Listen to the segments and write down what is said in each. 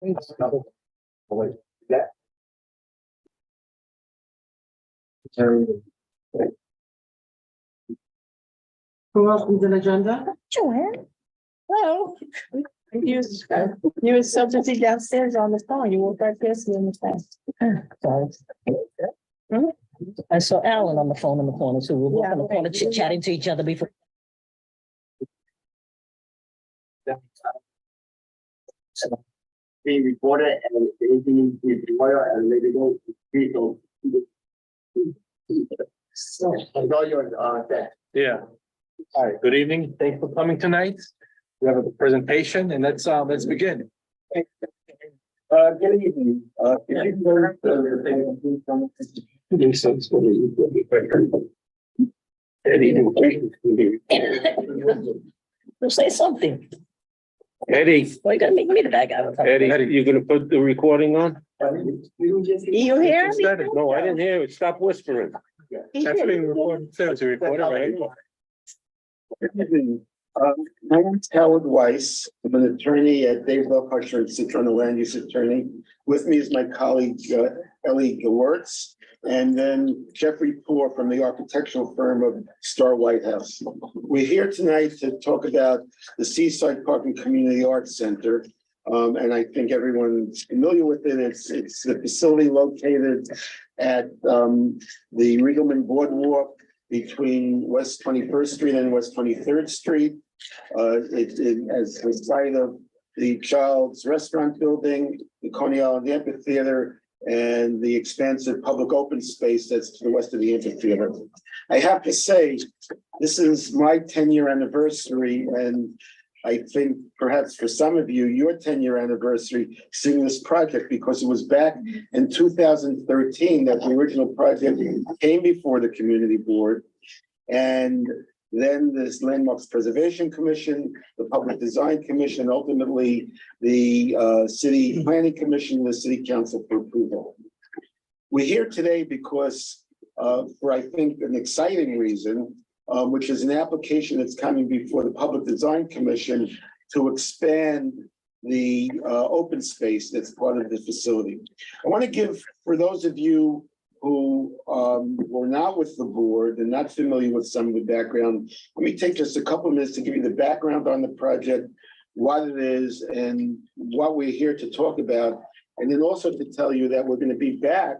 Who else needs an agenda? Joanne. Hello. You were so busy downstairs on the phone. You won't breakfast in the phone. Sorry. I saw Alan on the phone in the corner, so we were on the corner chit chatting to each other before. Being recorded and anything is recorded and maybe go people. I know you're that. Yeah. All right, good evening. Thanks for coming tonight. We have a presentation and let's begin. Good evening. If you go to the Say something. Eddie, Well, you gotta make me the bad guy. Eddie, you gonna put the recording on? You hear me? No, I didn't hear it. Stop whispering. That's being recorded too. It's recorded, right? My name is Howard Weiss. I'm an attorney at Dave Lockhart and Citron, a land use attorney. With me is my colleague Ellie Gewurtz, and then Jeffrey Poor from the architectural firm of Star White House. We're here tonight to talk about the Seaside Park and Community Arts Center. And I think everyone's familiar with it. It's the facility located at the Riegelman Boardwalk between West 21st Street and West 23rd Street. It as the site of the Child's Restaurant Building, the Coney Island Amphitheater, and the expansive public open space that's to the west of the amphitheater. I have to say, this is my 10-year anniversary, and I think perhaps for some of you, your 10-year anniversary seeing this project, because it was back in 2013 that the original project came before the community board. And then this Landmarks Preservation Commission, the Public Design Commission, ultimately the City Planning Commission, and the City Council for approval. We're here today because for, I think, an exciting reason, which is an application that's coming before the Public Design Commission to expand the open space that's part of the facility. I want to give, for those of you who were not with the board and not familiar with some of the background, let me take just a couple of minutes to give you the background on the project, what it is, and what we're here to talk about. And then also to tell you that we're going to be back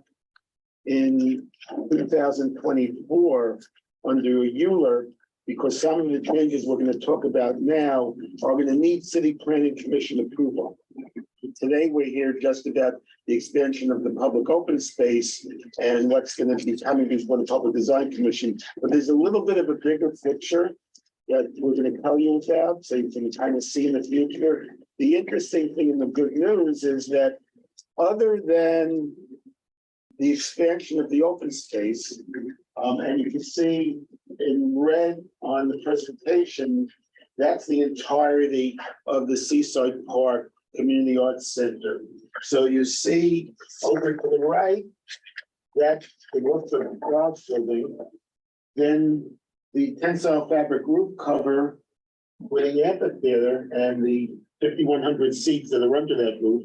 in 2024 under Euler, because some of the changes we're going to talk about now are going to need City Planning Commission approval. Today, we're here just about the expansion of the public open space and what's going to be coming before the Public Design Commission. But there's a little bit of a bigger picture that we're going to tell you about, so you can kind of see in the future. The interesting thing and the good news is that other than the expansion of the open space, and you can see in red on the presentation, that's the entirety of the Seaside Park Community Arts Center. So you see over to the right, that's the Wilson Garage Building. Then the tensile fabric roof cover with the amphitheater and the 5,100 seats that are under that roof,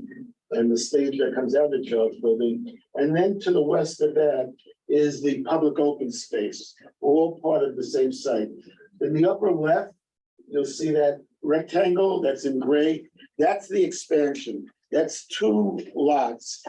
and the stage that comes out of the Child's Building. And then to the west of that is the public open space, all part of the same site. In the upper left, you'll see that rectangle that's in gray. That's the expansion. That's two lots,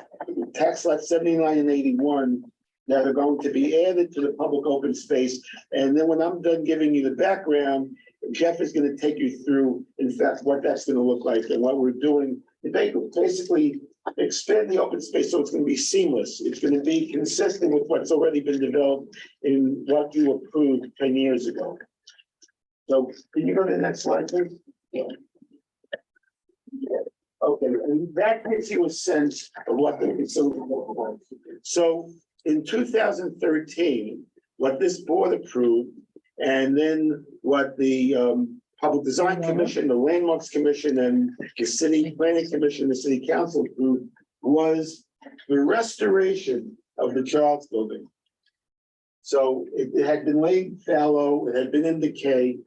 tax lot 79 and 81, that are going to be added to the public open space. And then when I'm done giving you the background, Jeff is going to take you through, in fact, what that's going to look like and what we're doing. They basically expand the open space so it's going to be seamless. It's going to be consistent with what's already been developed in what you approved 10 years ago. So can you go to the next slide, please? Yeah. Okay, and that gives you a sense of what the facility looks like. So in 2013, what this board approved, and then what the Public Design Commission, the Landmarks Commission, and the City Planning Commission, the City Council approved, was the restoration of the Child's Building. So it had been laid fallow, it had been in decay,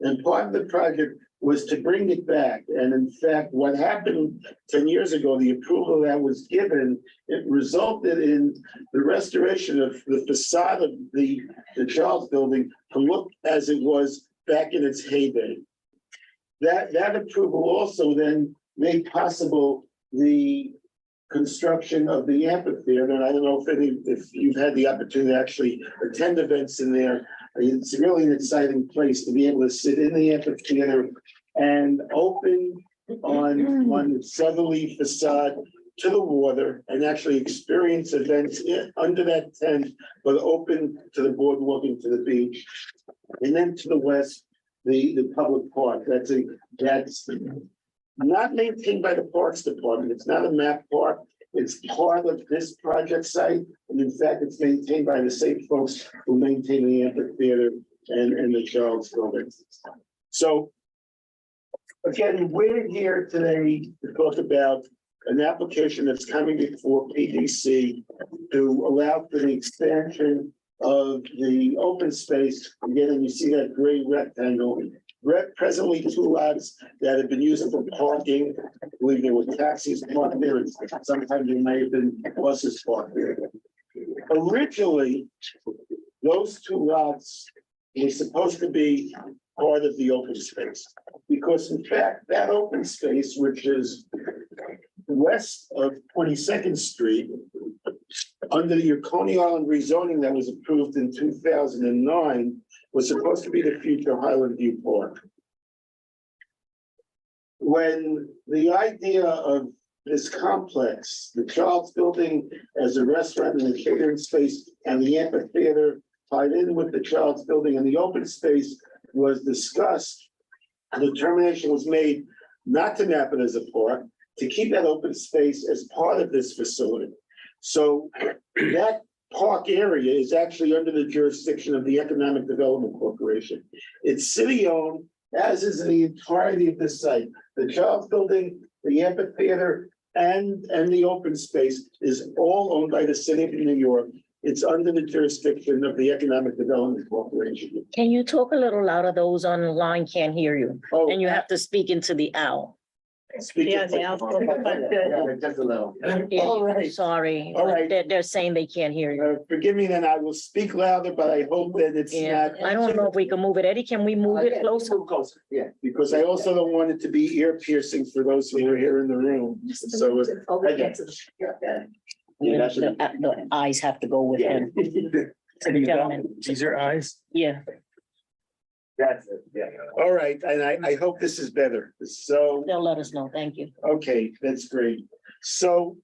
and part of the project was to bring it back. And in fact, what happened 10 years ago, the approval that was given, it resulted in the restoration of the facade of the Charles Building to look as it was back in its heyday. That approval also then made possible the construction of the amphitheater. And I don't know if you've had the opportunity to actually attend events in there. It's really an exciting place to be able to sit in the amphitheater and open on the southerly facade to the water and actually experience events under that tent, but open to the boardwalk and to the beach. And then to the west, the public park. That's not maintained by the Parks Department. It's not a map park. It's part of this project site. And in fact, it's maintained by the same folks who maintain the amphitheater and the Charles Building. So again, we're here today to talk about an application that's coming before PDC to allow for the expansion of the open space. Again, and you see that gray rectangle. Presently, 2 lots that have been used for parking. I believe there were taxis parked there, and sometimes there may have been buses parked there. Originally, those 2 lots were supposed to be part of the open space, because in fact, that open space, which is west of 22nd Street, under the Coney Island rezoning that was approved in 2009, was supposed to be the future Highland View Park. When the idea of this complex, the Charles Building as a restaurant and a catering space, and the amphitheater tied in with the Charles Building and the open space was discussed, the determination was made not to map it as a park, to keep that open space as part of this facility. So that park area is actually under the jurisdiction of the Economic Development Corporation. It's city-owned, as is the entirety of the site. The Charles Building, the amphitheater, and the open space is all owned by the city of New York. It's under the jurisdiction of the Economic Development Corporation. Can you talk a little louder? Those on the line can't hear you. Oh, And you have to speak into the owl. speak Yeah, it. the owl. Yeah, just a little. Yeah, All right. sorry. All right. They're saying they can't hear you. Forgive me, then I will speak louder, but I hope that it's Yeah, not. I don't know if we can move it. Eddie, can we move it closer? Yeah, because I also don't want it to be ear piercing for those who are here in the room. So. Yeah, The eyes have to go with him, to the gentleman. These are eyes. Yeah. That's it, yeah. All right, and I hope this is better. So, They'll let us know. Thank you. okay, that's great. So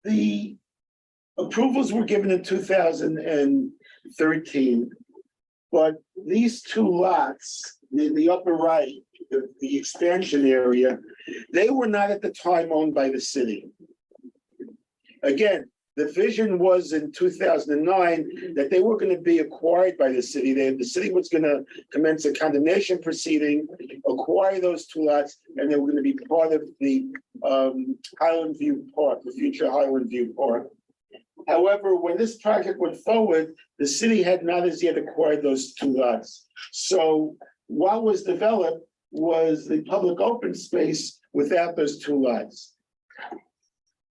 the approvals were given in 2013, but these 2 lots in the upper right, the expansion area, they were not at the time owned by the city. Again, the vision was in 2009 that they were going to be acquired by the city. The city was going to commence a condemnation proceeding, acquire those 2 lots, and they were going to be part of the Highland View Park, the future Highland View Park. However, when this project went forward, the city had not as yet acquired those 2 lots. So what was developed was the public open space without those 2 lots.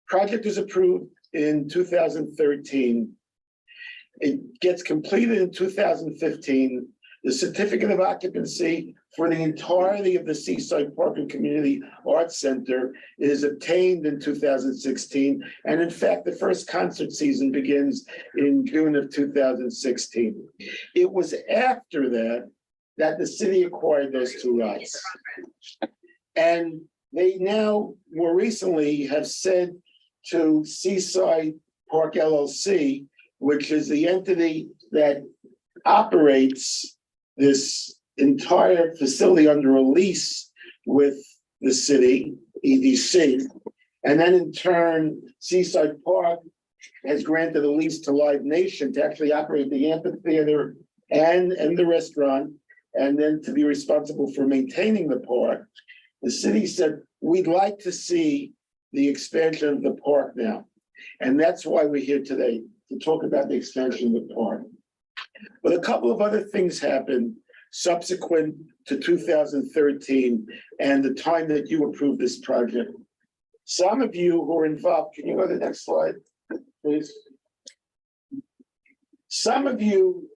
Project was approved in 2013. It gets completed in 2015. The certificate of occupancy for the entirety of the Seaside Park and Community Arts Center is obtained in 2016. And in fact, the first concert season begins in June of 2016. It was after that the city acquired those 2 lots. And they now more recently have said to Seaside Park LLC, which is the entity that operates this entire facility under a lease with the city, EDC. And then in turn, Seaside Park has granted a lease to Live Nation to actually operate the amphitheater and the restaurant, and then to be responsible for maintaining the park. The city said, we'd like to see the expansion of the park now. And that's why we're here today, to talk about the expansion of the park. But a couple of other things happened subsequent to 2013 and the time that you approved this project. Some of you who are involved, can you go to the next slide, please? Some of you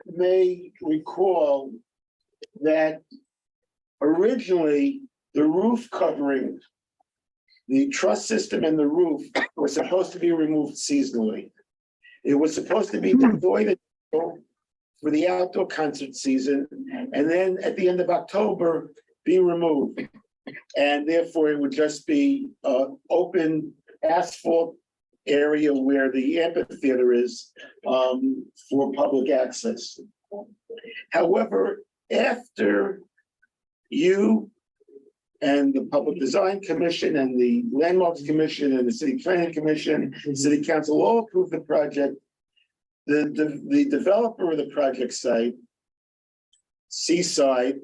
may recall that originally the roof covering, the truss system and the roof was supposed to be removed seasonally. It was supposed to be deployed for the outdoor concert season, and then at the end of October, be removed. And therefore, it would just be open asphalt area where the amphitheater is for public access. However, after you and the Public Design Commission and the Landmarks Commission and the City Planning Commission, City Council all approved the project, the developer of the project site, Seaside,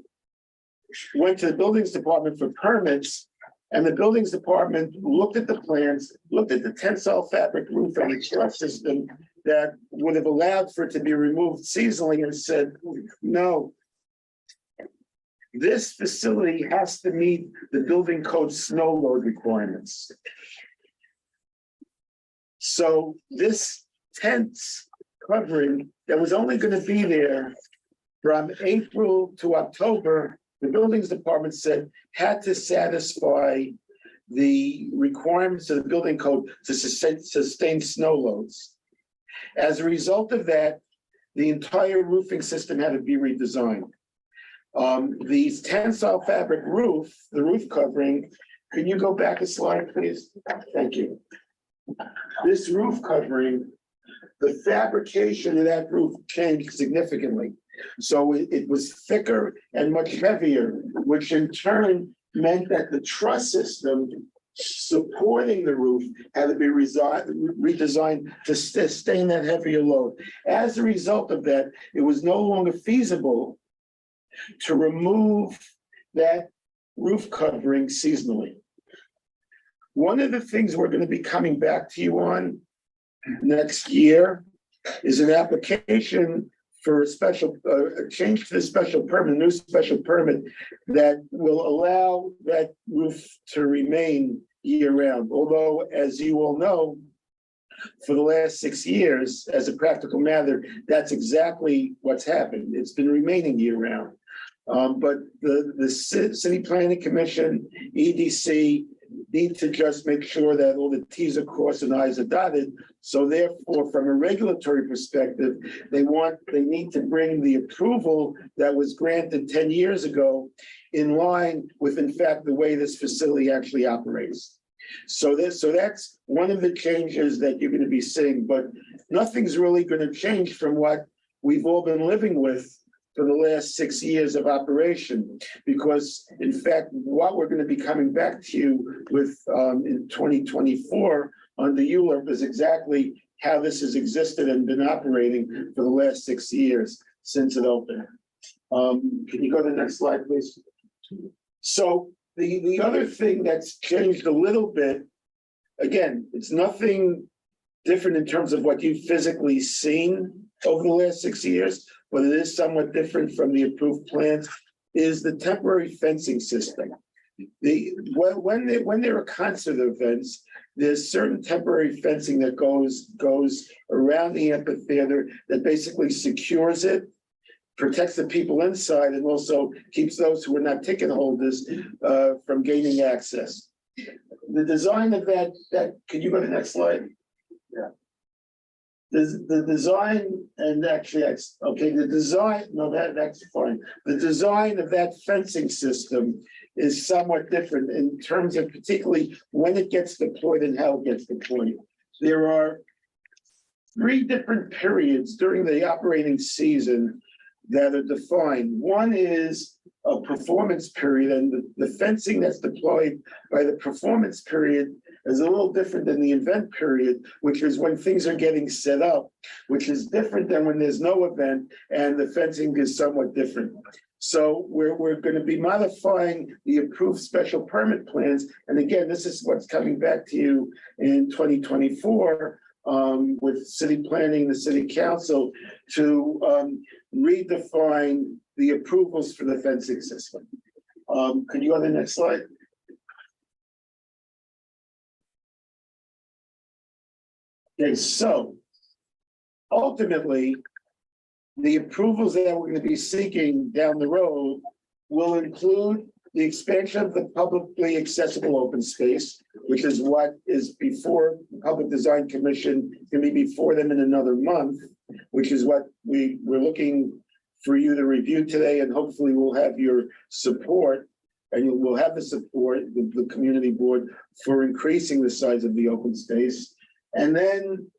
went to the Buildings Department for permits, and the Buildings Department looked at the plans, looked at the tensile fabric roof and the truss system that would have allowed for it to be removed seasonally and said, no, this facility has to meet the building code snow load requirements. So this tents covering that was only going to be there from April to October, the Buildings Department said had to satisfy the requirements of the building code to sustain snow loads. As a result of that, the entire roofing system had to be redesigned. The tensile fabric roof, the roof covering, can you go back a slide, please? Thank you. This roof covering, the fabrication of that roof changed significantly. So it was thicker and much heavier, which in turn meant that the truss system supporting the roof had to be redesigned to sustain that heavier load. As a result of that, it was no longer feasible to remove that roof covering seasonally. One of the things we're going to be coming back to you on next year is an application for a special change to the special permit, new special permit that will allow that roof to remain year-round. Although, as you all know, for the last 6 years, as a practical matter, that's exactly what's happened. It's been remaining year-round. But the City Planning Commission, EDC, need to just make sure that all the T's are crossed and I's are dotted. So therefore, from a regulatory perspective, they need to bring the approval that was granted 10 years ago in line with, in fact, the way this facility actually operates. So that's one of the changes that you're going to be seeing, but nothing's really going to change from what we've all been living with for the last 6 years of operation, because in fact, what we're going to be coming back to you with in 2024 under ULURP is exactly how this has existed and been operating for the last 6 years since it opened. Can you go to the next slide, please? So the other thing that's changed a little bit, again, it's nothing different in terms of what you've physically seen over the last 6 years, but it is somewhat different from the approved plans, is the temporary fencing system. When there are concert events, there's certain temporary fencing that goes around the amphitheater that basically secures it, protects the people inside, and also keeps those who are not ticket holders from gaining access. The design of that, can you go to the next slide? Yeah. The design, and actually, the design, no, that's fine. The design of that fencing system is somewhat different in terms of particularly when it gets deployed and how it gets deployed. There are 3 different periods during the operating season that are defined. One is a performance period, and the fencing that's deployed by the performance period is a little different than the event period, which is when things are getting set up, which is different than when there's no event, and the fencing is somewhat different. So we're going to be modifying the approved special permit plans. And again, this is what's coming back to you in 2024 with city planning, the city council, to redefine the approvals for the fencing system. Could you go on the next slide? Okay, so ultimately, the approvals that we're going to be seeking down the road will include the expansion of the publicly accessible open space, which is what is before the Public Design Commission, can be before them in another month, which is what we're looking for you to review today, and hopefully we'll have your support, and you will have the support, the community board, for increasing the size of the open space. And then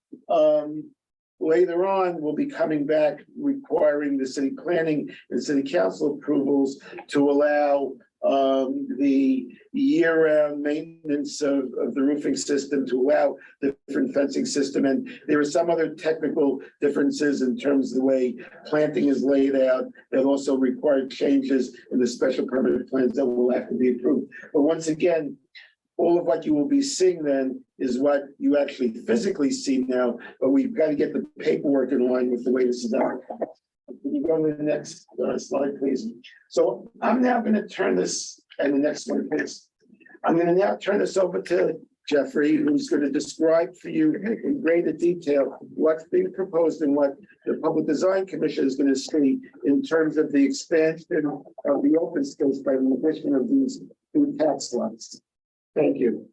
later on, we'll be coming back requiring the city planning and city council approvals to allow the year-round maintenance of the roofing system, to allow the different fencing system. And there are some other technical differences in terms of the way planting is laid out that also require changes in the special permit plans that will have to be approved. But once again, all of what you will be seeing then is what you actually physically see now, but we've got to get the paperwork in line with the way this is done. Can you go to the next slide, please? So I'm now going to turn this, and the next one, please. I'm going to now turn this over to Jeffrey, who's going to describe for you in greater detail what's being proposed and what the Public Design Commission is going to see in terms of the expansion of the open space by the addition of these two tax lots. Thank you.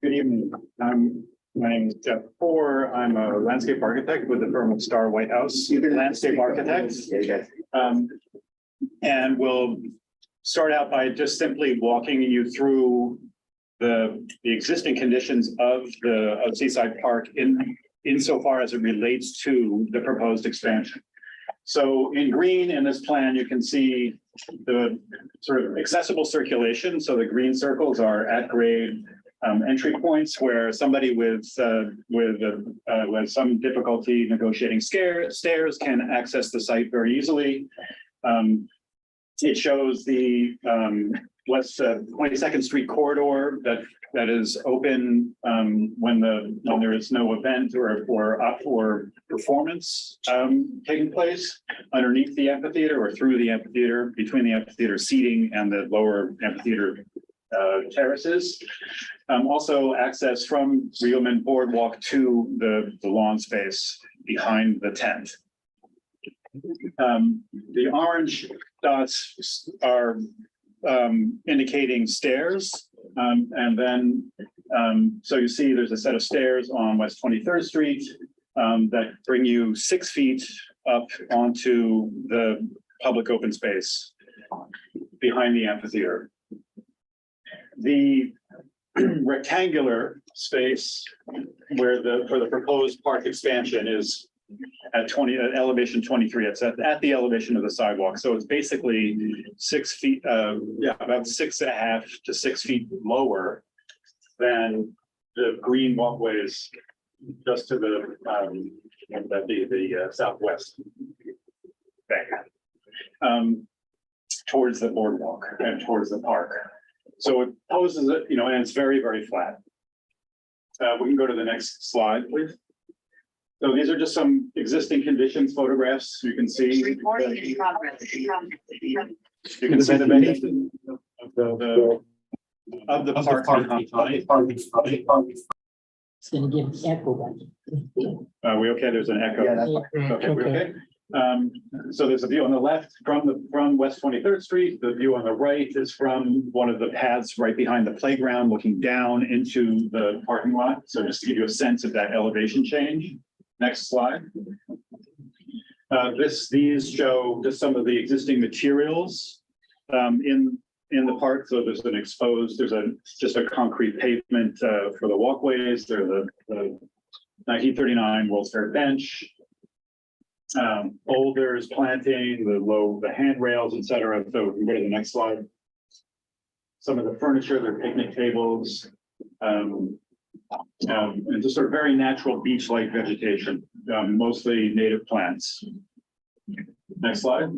Good evening. My name is Jeff Poor. I'm a landscape architect with the firm of Star Whitehouse Landscape Architects. And we'll start out by just simply walking you through the existing conditions of Seaside Park insofar as it relates to the proposed expansion. So in green in this plan, you can see the sort of accessible circulation. So the green circles are at grade entry points where somebody with some difficulty negotiating stairs can access the site very easily. It shows the West 22nd Street corridor that is open when there is no event or performance taking place underneath the amphitheater or through the amphitheater, between the amphitheater seating and the lower amphitheater terraces. Also access from Reelman Boardwalk to the lawn space behind the tent. The orange dots are indicating stairs. And then, so you see there's a set of stairs on West 23rd Street that bring you 6 feet up onto the public open space behind the amphitheater. The rectangular space where for the proposed park expansion is at elevation 23. It's at the elevation of the sidewalk. So it's basically 6 feet, about 6.5 to 6 feet lower than the green walkways just to the southwest bank, towards the boardwalk and towards the park. So it poses it, and it's very, very flat. We can go to the next slide, please. So these are just some existing conditions photographs. You can see. Recording in progress. You can see the vegetation of the park behind. It's gonna give an echo back. Are we okay? There's an echo. Yeah, Okay, we're okay. So there's a view on the left from West 23rd Street. The view on the right is from one of the paths right behind the playground, looking down into the parking lot. So just to give you a sense of that elevation change. Next slide. These show just some of the existing materials in the park. So there's just a concrete pavement for the walkways. There's the 1939 World's Fair bench, boulders, planting, the handrails, etc. So we can go to the next slide. Some of the furniture, their picnic tables, and just sort of very natural beach-like vegetation, mostly native plants. Next slide.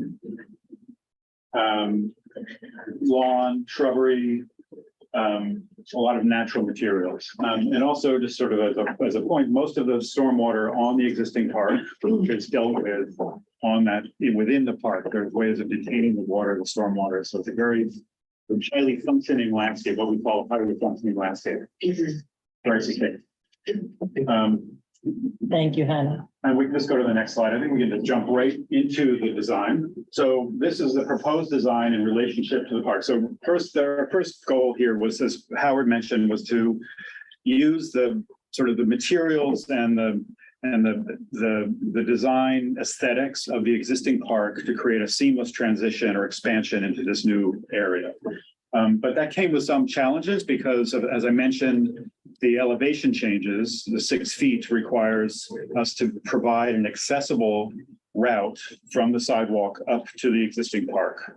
Lawn, shrubbery, a lot of natural materials. And also just sort of as a point, most of the stormwater on the existing park is dealt with on that, within the park. There's ways of detaining the water, the stormwater. So it's a very highly functioning landscape, what we call a highly functioning landscape. Very secure. Thank you, Hannah. And we can just go to the next slide. I think we can just jump right into the design. So this is the proposed design in relationship to the park. So first, our first goal here was, as Howard mentioned, was to use the sort of the materials and the design aesthetics of the existing park to create a seamless transition or expansion into this new area. But that came with some challenges because of, as I mentioned, the elevation changes. The 6 feet requires us to provide an accessible route from the sidewalk up to the existing park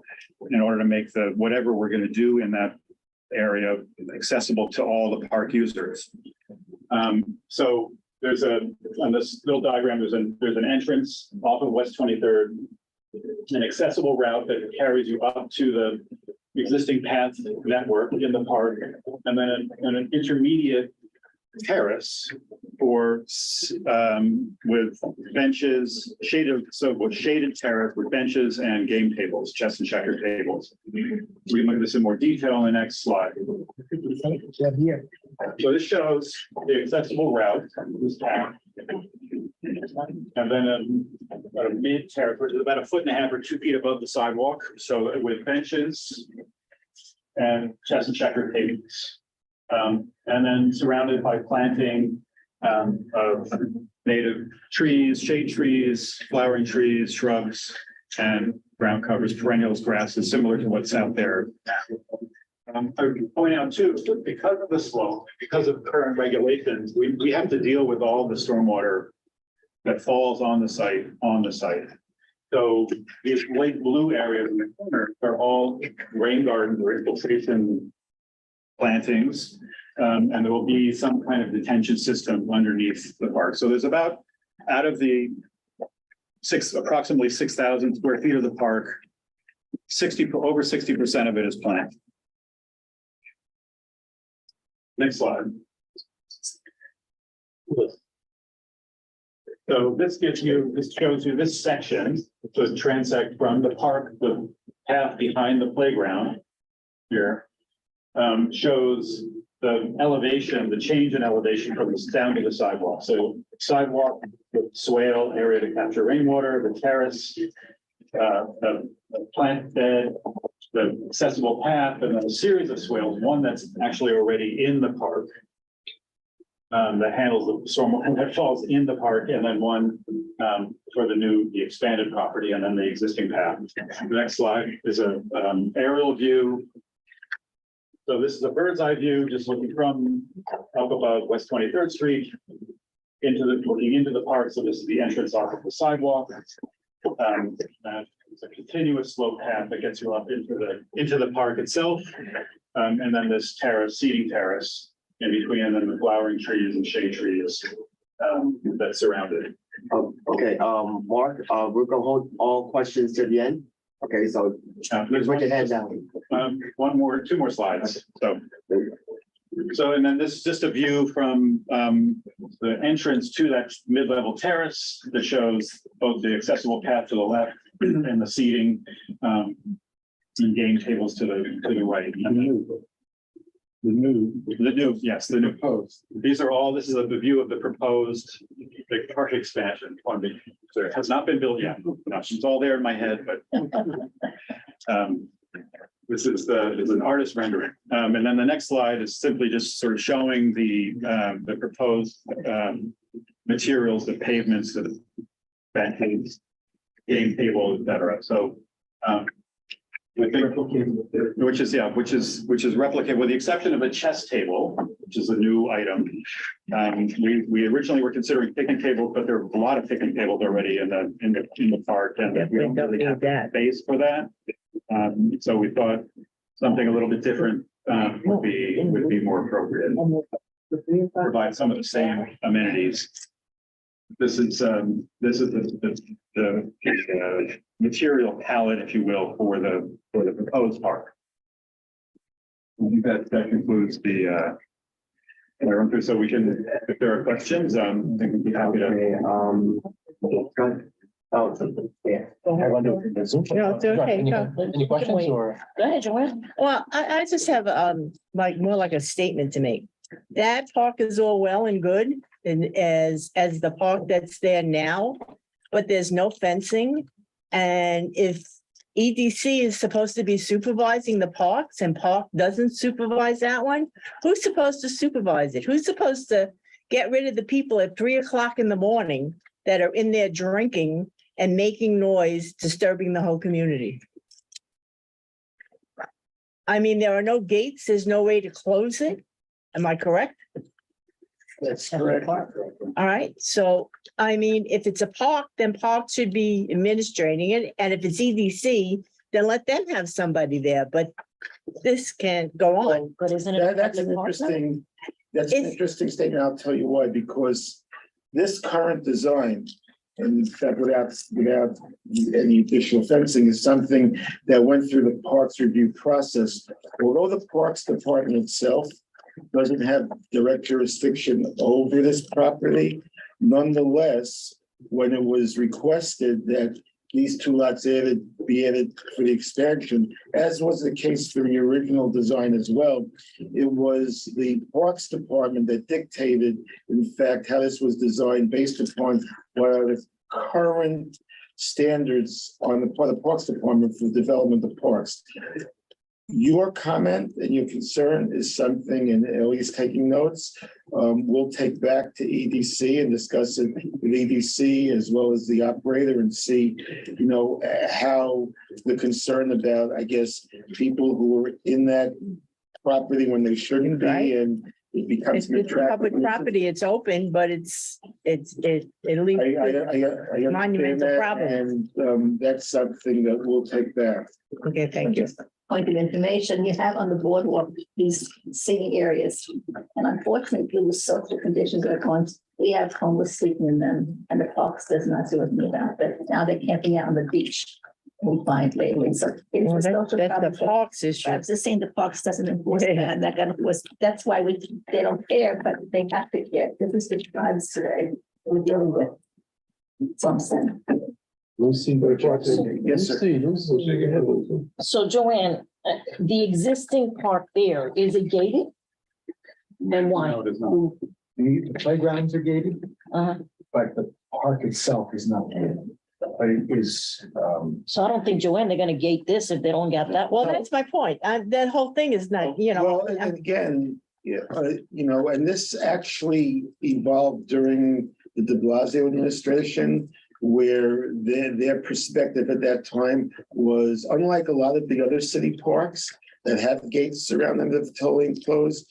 in order to make the whatever we're going to do in that area accessible to all the park users. So there's on this little diagram, there's an entrance off of West 23rd, an accessible route that carries you up to the existing path network in the park, and then an intermediate terrace for with benches, shaded terrace with benches and game tables, chess and checker tables. We can look at this in more detail on the next slide. So this shows the accessible route, this path. And then a mid terrace, which is about 1.5 feet or 2 feet above the sidewalk. So with benches and chess and checker tables. And then surrounded by planting of native trees, shade trees, flowering trees, shrubs, and ground covers, perennials, grasses, similar to what's out there. I would point out too, because of the slope, because of current regulations, we have to deal with all the stormwater that falls on the site. So these light blue areas in the corner are all rain gardens or infiltration plantings. And there will be some kind of detention system underneath the park. So there's about, out of the approximately 6,000 square feet of the park, over 60% of it is planted. Next slide. So this shows you this section, the transect from the park, the path behind the playground here, shows the elevation, the change in elevation from the down to the sidewalk. So sidewalk, the swale area to capture rainwater, the terrace, the plant bed, the accessible path, and then a series of swales, one that's actually already in the park. That handles the stormwater that falls in the park, and then one for the expanded property, and then the existing path. The next slide is an aerial view. So this is a bird's eye view, just looking from up above West 23rd Street looking into the park. So this is the entrance off of the sidewalk. It's a continuous slope path that gets you up into the park itself, and then this terrace, seating terrace in between, and then the flowering trees and shade trees that surround it. Okay, Mark, we're gonna hold all questions to the end. Okay, so There's put your hand down. two more slides. So, and then this is just a view from the entrance to that mid-level terrace that shows both the accessible path to the left and the seating and game tables to the right. The new post. This is the view of the proposed park expansion. It has not been built yet. It's all there in my head, but this is an artist rendering. And then the next slide is simply just sort of showing the proposed materials, the pavements, the benches, game table, et cetera. So which is replicate, with the exception of a chess table, which is a new item. We originally were considering picnic tables, but there are a lot of picnic tables already in the park, and we don't really have space for that. So we thought something a little bit different would be more appropriate. Provide some of the same amenities. This is the material palette, if you will, for the proposed park. I think that concludes the run through, so we can, if there are questions, I think we'd be happy to. Okay, go ahead. Oh, yeah. No, it's okay. Go. Any questions or? Go ahead, Joanne. Well, I just have like more like a statement to make. That park is all well and good and as the park that's there now, but there's no fencing. And if EDC is supposed to be supervising the parks and park doesn't supervise that one, who's supposed to supervise it? Who's supposed to get rid of the people at 3 o'clock in the morning that are in there drinking and making noise, disturbing the whole community? I mean, there are no gates, there's no way to close it. Am I correct? That's correct. All right, so, I mean, if it's a park, then park should be administrating it, and if it's EDC, then let them have somebody there, but this can't go on. But isn't That's an interesting, that's an interesting statement. I'll tell you why, because this current design, and in fact, without any additional fencing, is something that went through the Parks Review process. Although the Parks Department itself doesn't have direct jurisdiction over this property, nonetheless, when it was requested that these 2 lots be added for the expansion, as was the case for the original design as well, it was the Parks Department that dictated, in fact, how this was designed based upon what are the current standards on the part of the Parks Department for the development of parks. Your comment and your concern is something, and Ellie's taking notes, we'll take back to EDC and discuss it with EDC as well as the operator and see, how the concern about, I guess, people who are in that property when they shouldn't be, and it becomes It's public property, it's open, but it leads to monumental problems. And that's something that we'll take back. Okay, thank you. Point of information, you have on the boardwalk these sitting areas. And unfortunately, with social conditions that are going, we have homeless sleeping in them, and the parks does not do anything about that. Now they're camping out on the beach. We find lately, so it's a social That's problem. the parks issue. I'm just saying the parks doesn't enforce that, and they're gonna enforce, that's why they don't care, but they have to care. This is the tribes today we're dealing with. So I'm saying. Lucy. Yes, sir. Lucy. So Joanne, the existing park there, is it gated? Then why? No, it is not. The playgrounds are gated, Uh-huh. but the park itself is not gated. But it is, So I don't think, Joanne, they're gonna gate this if they don't get that. Well, that's my point. That whole thing is not, Well, and again, and this actually evolved during the de Blasio administration, where their perspective at that time was, unlike a lot of the other city parks that have gates around them that are totally enclosed,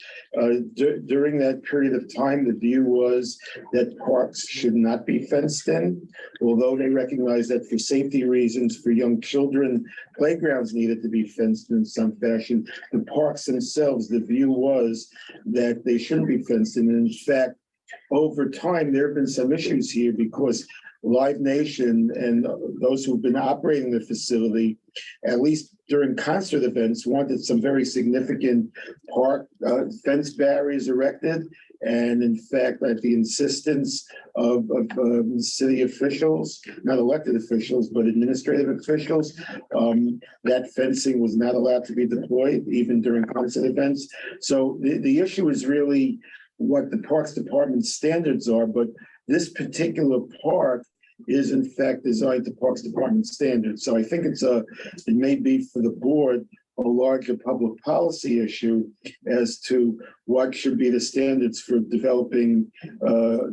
during that period of time, the view was that parks should not be fenced in, although they recognized that for safety reasons for young children, playgrounds needed to be fenced in some fashion. The parks themselves, the view was that they shouldn't be fenced in. And in fact, over time, there have been some issues here because Live Nation and those who've been operating the facility, at least during concert events, wanted some very significant park fence barriers erected. And in fact, at the insistence of city officials, not elected officials, but administrative officials, that fencing was not allowed to be deployed even during concert events. So the issue is really what the Parks Department standards are, but this particular park is in fact designed to Parks Department standards. So I think it may be for the board a larger public policy issue as to what should be the standards for developing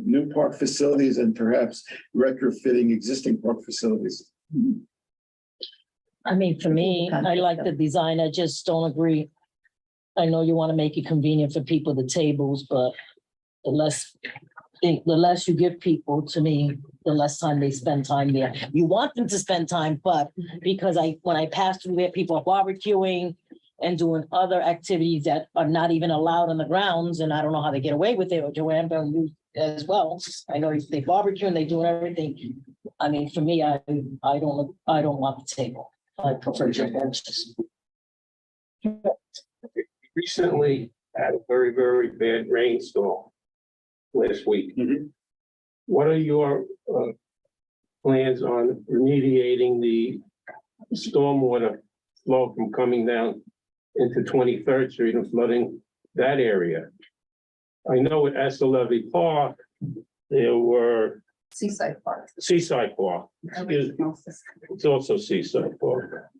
new park facilities and perhaps retrofitting existing park facilities. I mean, for me, I like the design. I just don't agree. I know you want to make it convenient for people, the tables, but the less you give people, to me, the less time they spend time there. You want them to spend time, but because when I pass through there, people are barbecuing and doing other activities that are not even allowed on the grounds, and I don't know how they get away with it, or Joanne, but you as well. I know they barbecue and they do everything. I mean, for me, I don't want the table. I prefer your benches. recently had a very, very bad rainstorm last week. Mhm. What are your plans on remediating the stormwater flow from coming down into 23rd Street and flooding that area? I know at Escalante Park, there were Seaside Park. Seaside Park, excuse me, it's also Seaside Park.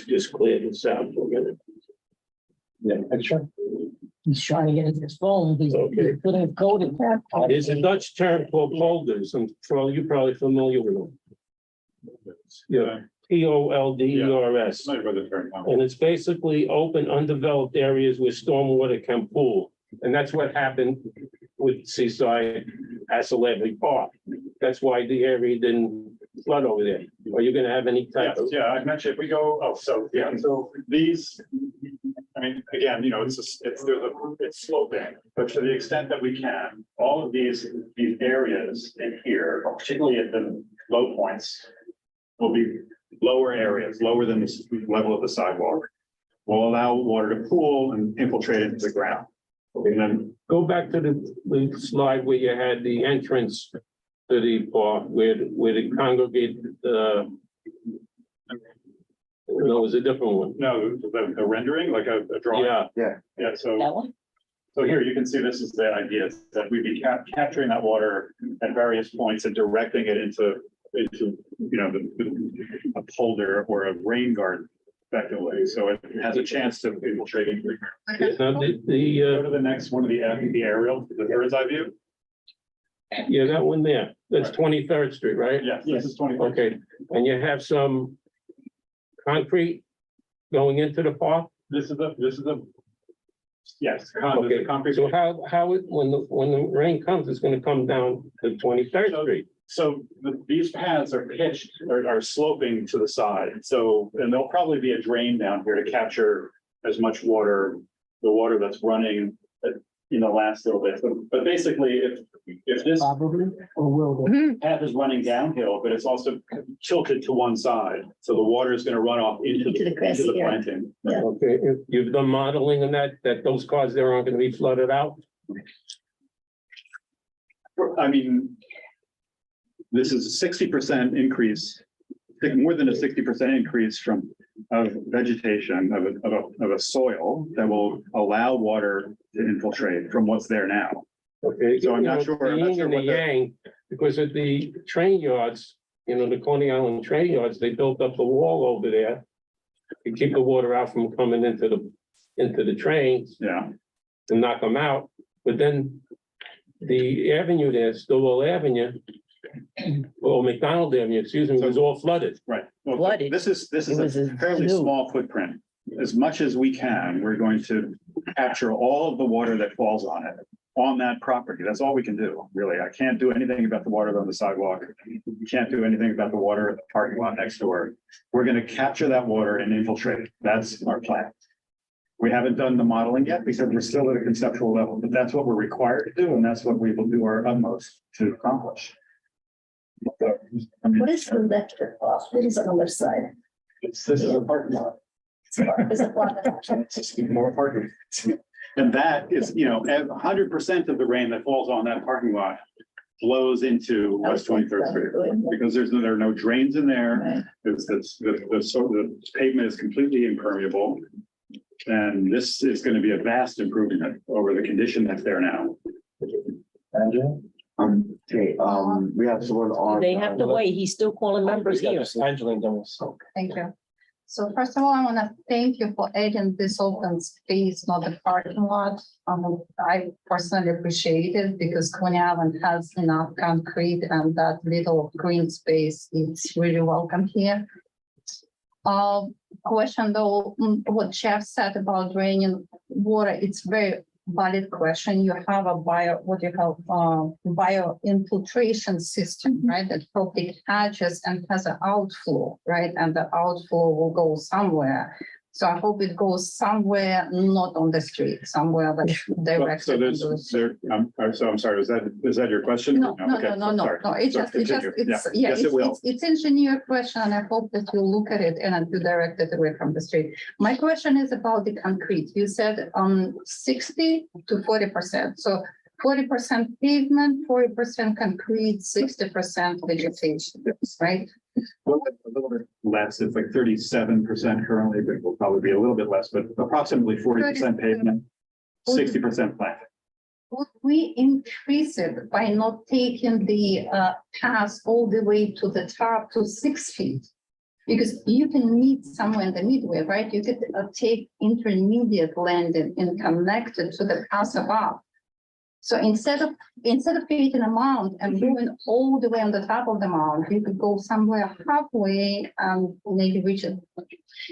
Just clear this out for a minute. Yeah, picture. He's trying to get his phone. He's Okay. putting a code in. There's a Dutch term called polders, and you're probably familiar with them. Yeah, POLDERS. Sorry for the turn. And it's basically open, undeveloped areas where stormwater can pool. And that's what happened with Seaside, Escalante Park. That's why the area didn't flood over there. Are you gonna have any type Yes, of? yeah, I mentioned, if we go, so these, I mean, again, it's sloping, but to the extent that we can, all of these areas in here, particularly at the low points, will be lower areas, lower than the level of the sidewalk, will allow water to pool and infiltrate into the ground. And then, Go back to the slide where you had the entrance to the park, where the congregate, no, it was a different one. no, the rendering, like a drawing. Yeah, Yeah, so. That one? So here you can see this is the idea, is that we'd be capturing that water at various points and directing it into, a polder or a rain garden effectively. So it has a chance to infiltrate. now Go to the next one of the aerial, the bird's eye view. yeah, that one there, that's 23rd Street, right? Yes, this is 20. Okay, and you have some concrete going into the park? This is the. Yes, Okay, the concrete. so when the rain comes, it's gonna come down to 23rd Street? So these paths are pitched, are sloping to the side. So, and there'll probably be a drain down here to capture as much water, the water that's running, last little bit. But basically, if this Probably, or will they? path is running downhill, but it's also tilted to one side. So the water is going to run off into Into the grassy area. planting. Okay, if you've done modeling on that those cars there aren't gonna be flooded out? I mean, this is a 60% increase, more than a 60% increase of vegetation, of a soil that will allow water to infiltrate from what's there now. Okay. So I'm not You know, sure- the I'm not yin sure and the what the- yang, because at the train yards, the Coney Island train yards, they built up the wall over there to keep the water out from coming into the trains Yeah, to knock them out. But then the avenue there, Stillwell Avenue, or McDonald Avenue, excuse me, was all flooded. right. Well, Flooded. This is It was a fairly new. small footprint. As much as we can, we're going to capture all of the water that falls on it, on that property. That's all we can do, really. I can't do anything about the water on the sidewalk. We can't do anything about the water in the parking lot next door. We're gonna capture that water and infiltrate it. That's our plan. We haven't done the modeling yet because we're still at a conceptual level, but that's what we're required to do, and that's what we will do our utmost to accomplish. So, I mean, What is the left of off? What is on the left side? this is a parking lot. Is it one? It's just more parking. And that is, 100% of the rain that falls on that parking lot flows into West 23rd Street. Because there are no drains in there. Right. The pavement is completely impermeable. And this is going to be a vast improvement over the condition that's there now. Okay, we have someone on. They have to wait. He's still calling members here. Angela Demos. Thank you. So first of all, I want to thank you for adding this open space, not the parking lot. I personally appreciate it because Coney Island has enough concrete and that little green space is really welcome here. Question though, what Jeff said about draining water, it's very valid question. You have a bio infiltration system, right? That probably hatches and has an outflow, right? And the outflow will go somewhere. So I hope it goes somewhere not on the street, somewhere that So directed. there's, I'm sorry, is that your question? No, Okay, no, sorry. it's So just, continue. it's, yeah, Yes, it will. it's engineer question, and I hope that you look at it and you direct it away from the street. My question is about the concrete. You said 60 to 40%. So 40% pavement, 40% concrete, 60% vegetation, right? A little bit less, it's like 37% currently, but it will probably be a little bit less, but approximately 40% pavement, 60% plant. Would we increase it by not taking the path all the way to the top to 6 feet? Because you can meet somewhere in the midway, right? You could take intermediate landing and connect it to the path above. So instead of creating a mound and moving all the way on the top of the mound, you could go somewhere halfway and maybe reach it.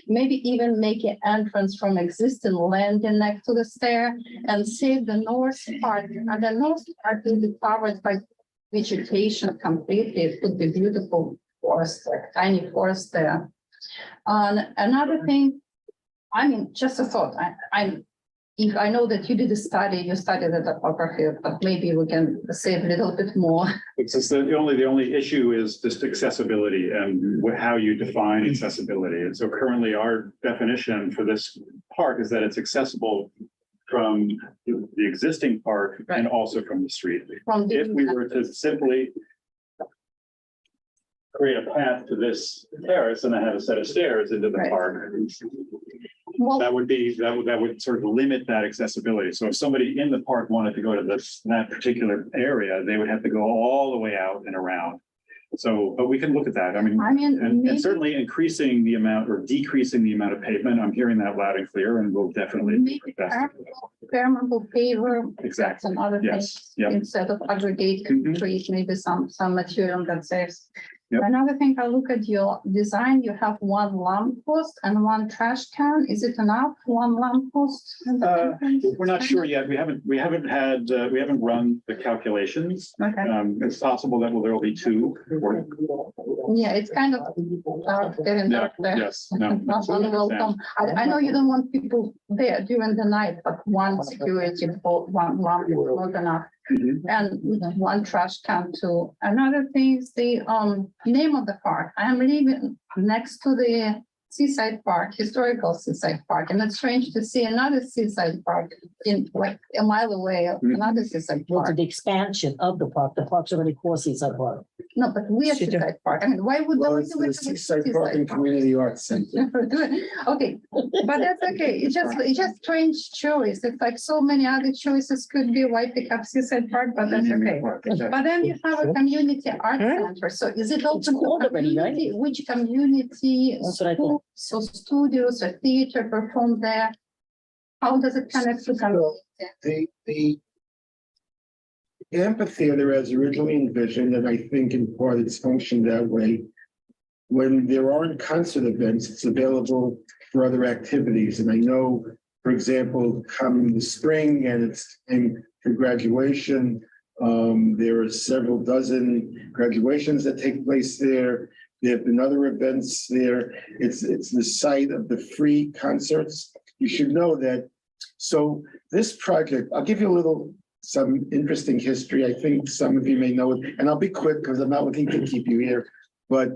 Maybe even make an entrance from existing landing next to the stair and save the north part. And the north part will be covered by vegetation completely. It could be beautiful forest, like tiny forest there. And another thing, I mean, just a thought, if I know that you did a study, you studied the topography, but maybe we can save a little bit more. It's just the only issue is just accessibility and how you define accessibility. And so currently our definition for this park is that it's accessible from the existing park and also from the street. If we were to simply create a path to this terrace and then have a set of stairs into the park, Well, that would sort of limit that accessibility. So if somebody in the park wanted to go to that particular area, they would have to go all the way out and around. So, but we can look at that. I mean, and maybe, certainly increasing the amount or decreasing the amount of pavement. I'm hearing that loud and clear, and we'll definitely. maybe permeable paver. Exactly. Some other Yes. things, Yep. instead of aggregating Mhm. trees, maybe some material that saves. Yep. Another thing, I look at your design, you have one lamp post and one trash can. Is it enough? One lamp post? We're not sure yet. We haven't run the calculations. Okay, It's possible that there will be two. Or, yeah, it's kind of getting yeah, dark there. yes, no. Not unwelcome. I know you don't want people there during the night, but one security for one lamp is not enough. Mhm. And one trash can too. Another thing is the name of the park. I am living next to the Seaside Park, historical Seaside Park, and it's strange to see another Seaside Park in like a mile away, another Seaside Well, to Park. the expansion of the park's already called Seaside Park. No, but we are Should you- Seaside Park. I mean, why would? Well, why it's do we the do it Seaside Park and Community Arts Center. Okay, but that's okay. It's just strange choice. It's like so many other choices could be why pick up Seaside Park, but that's okay. But then you have a community art center. So is it open to called already, right? community? Which community? That's what I thought. So studios or theater perform there? How does it connect to community? The amphitheater as originally envisioned, and I think in part it's functioned that way. When there aren't concert events, it's available for other activities. And I know, for example, come the spring and it's in for graduation. There are several dozen graduations that take place there. There have been other events there. It's the site of the free concerts. You should know that. So this project, I'll give you some interesting history. I think some of you may know it, and I'll be quick because I'm not looking to keep you here. But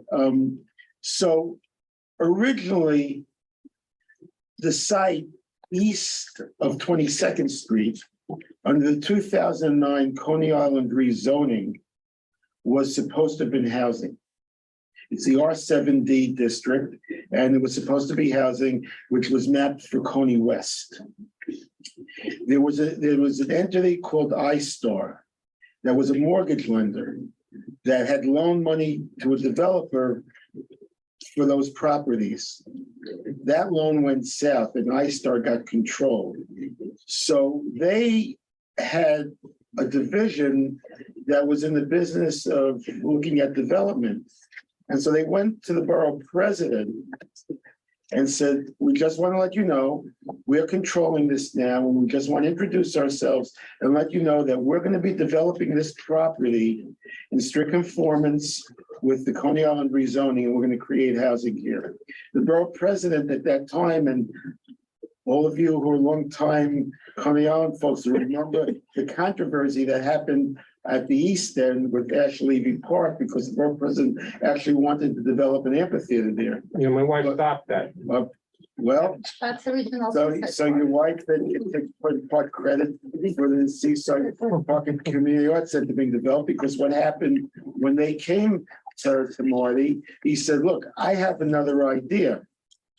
so originally, the site east of 22nd Street under the 2009 Coney Island rezoning was supposed to have been housing. It's the R7D district, and it was supposed to be housing, which was mapped for Coney West. There was an entity called iStar that was a mortgage lender that had loaned money to a developer for those properties. That loan went south and iStar got control. So they had a division that was in the business of looking at development. And so they went to the borough president and said, we just want to let you know, we're controlling this now, and we just want to introduce ourselves and let you know that we're going to be developing this property in strict conformance with the Coney Island rezoning, and we're gonna create housing here. The borough president at that time, and all of you who are longtime Coney Island folks remember the controversy that happened at the east end with Ashley Levy Park, because the borough president actually wanted to develop an amphitheater there. You know, my wife stopped that. Well, That's original. so your wife then can take part credit for the Seaside Park and Community Arts Center being developed, because what happened when they came to Marty, he said, look, I have another idea.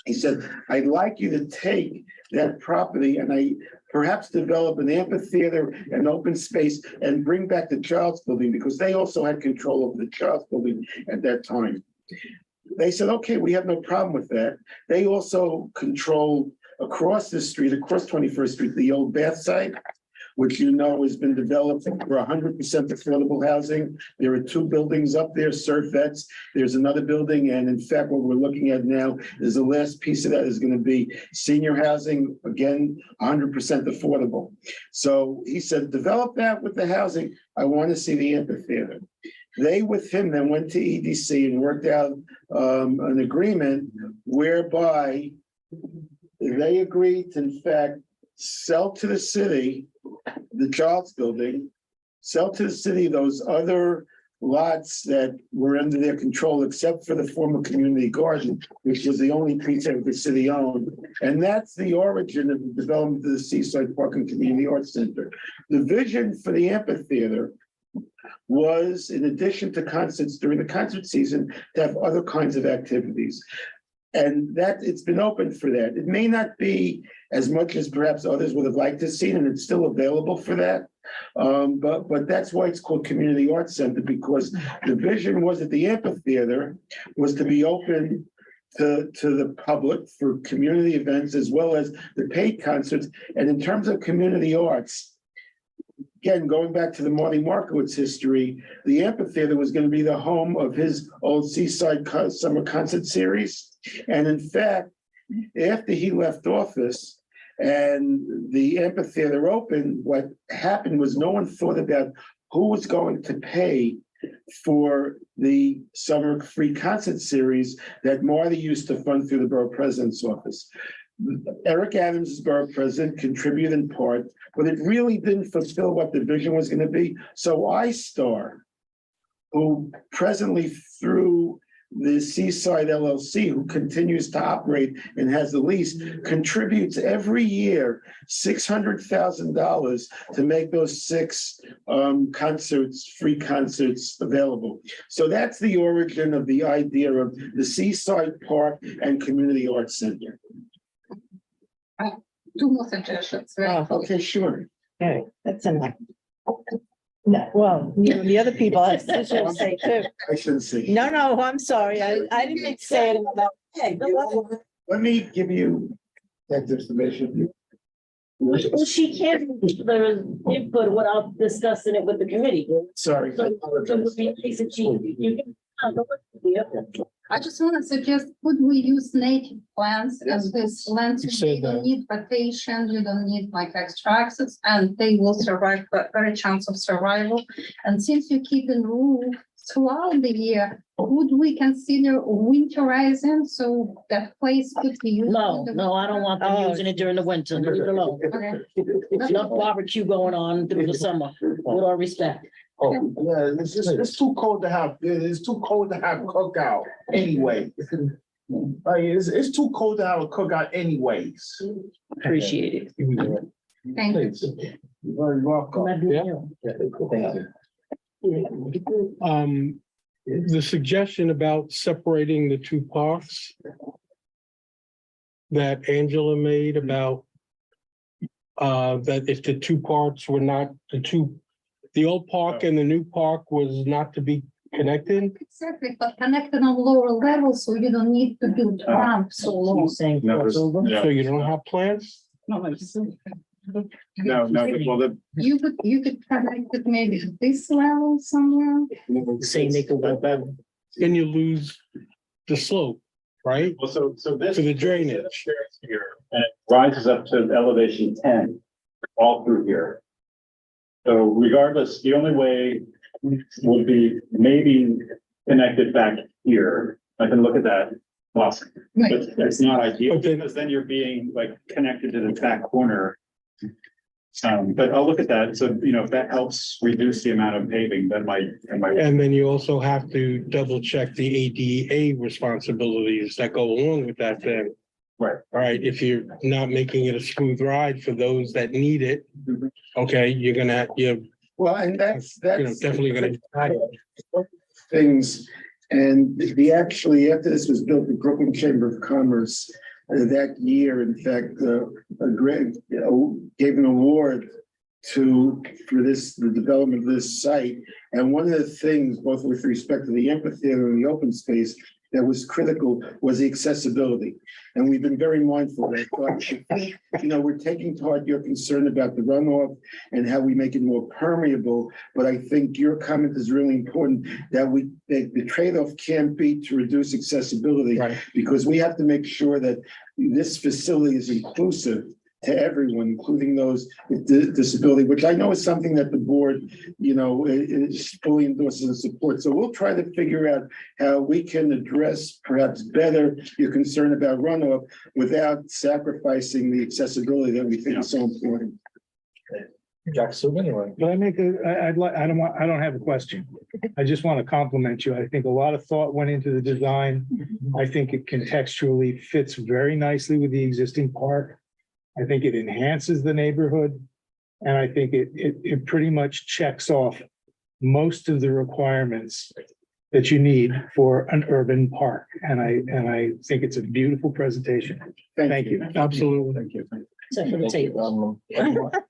He said, I'd like you to take that property and perhaps develop an amphitheater and open space and bring back the Child's Building, because they also had control over the Child's Building at that time. They said, okay, we have no problem with that. They also control across the street, across 21st Street, the old Bath site, which you know has been developed for 100% affordable housing. There are 2 buildings up there, surf vets. There's another building, and in fact, what we're looking at now is the last piece of that is going to be senior housing, again, 100% affordable. So he said, develop that with the housing. I want to see the amphitheater. They, with him, then went to EDC and worked out an agreement whereby they agreed to, in fact, sell to the city the Child's Building, sell to the city those other lots that were under their control, except for the former community garden, which was the only piece that the city owned. And that's the origin of the development of the Seaside Park and Community Arts Center. The vision for the amphitheater was, in addition to concerts during the concert season, to have other kinds of activities. And that it's been open for that. It may not be as much as perhaps others would have liked to see, and it's still available for that. But that's why it's called Community Arts Center, because the vision was that the amphitheater was to be open to the public for community events as well as the paid concerts. And in terms of community arts, again, going back to the Marty Markowitz history, the amphitheater was going to be the home of his old Seaside Summer Concert Series. And in fact, after he left office and the amphitheater opened, what happened was no one thought about who was going to pay for the summer free concert series that Marty used to fund through the borough president's office. Eric Adams, as borough president, contributed in part, but it really didn't fulfill what the vision was going to be. So iStar, who presently through the Seaside LLC, who continues to operate and has the lease, contributes every year $600,000 to make those 6 concerts, free concerts available. So that's the origin of the idea of the Seaside Park and Community Arts Center. 2 more suggestions. Right? Okay, sure. Okay, that's enough. No, well, the other people, I should say too. I shouldn't say. No, I'm sorry. I didn't mean to say it about. Hey, Let me give you that information. Well, she can't, there is input without discussing it with the committee. Sorry. So it would be nice if you can. I just want to suggest, could we use native plants as this lands? You said You don't that. need rotation, you don't need like extra access, and they will survive, but very chance of survival. And since you keep in room throughout the year, would we consider winterizing so that place could be used? No, I don't want them using it during the winter. Leave it alone. Okay. Enough barbecue going on through the summer, with all respect. Yeah, it's too cold to have, cookout anyway. Like, it's too cold to have a cookout anyways. Appreciate it. Thank you. You're very welcome. The suggestion about separating the 2 parks that Angela made about that if the 2 parts were not the old park and the new park was not to be connected. Exactly, but connected on lower levels, so you don't need to build ramps so low. Saying No, crossover. yeah. So you don't have plans? No, well, You could connect it maybe to this level somewhere. Saying they could go better. Then you lose the slope, right? well, so this. For the drainage. Here, and it rises up to elevation 10, all through here. So regardless, the only way would be maybe connected back here. I can look at that. Awesome. But it's not ideal because then you're being like connected to the back corner. But I'll look at that. So, you know, if that helps reduce the amount of paving, that might. And then you also have to double check the ADA responsibilities that go along with that then. Right. All right, if you're not making it a smooth ride for those that need it, Mhm. okay, you're Well, and that's definitely gonna. things. And actually, after this was built, the Brooklyn Chamber of Commerce that year, in fact, a grant gave an award for the development of this site. And one of the things, both with respect to the amphitheater and the open space, that was critical was the accessibility. And we've been very mindful of that. But, we're taking to heart your concern about the runoff and how we make it more permeable. But I think your comment is really important that the trade-off can't be to reduce accessibility, Right. because we have to make sure that this facility is inclusive to everyone, including those with disability, which I know is something that the board, is fully endorses and supports. So we'll try to figure out how we can address perhaps better your concern about runoff without sacrificing the accessibility that we think is so important. Jack Subin, or? But I don't have a question. I just want to compliment you. I think a lot of thought went into the design. I think it contextually fits very nicely with the existing park. I think it enhances the neighborhood. And I think it pretty much checks off most of the requirements that you need for an urban park. And I think it's a beautiful presentation. Thank you. Absolutely. Thank you. Except for the table.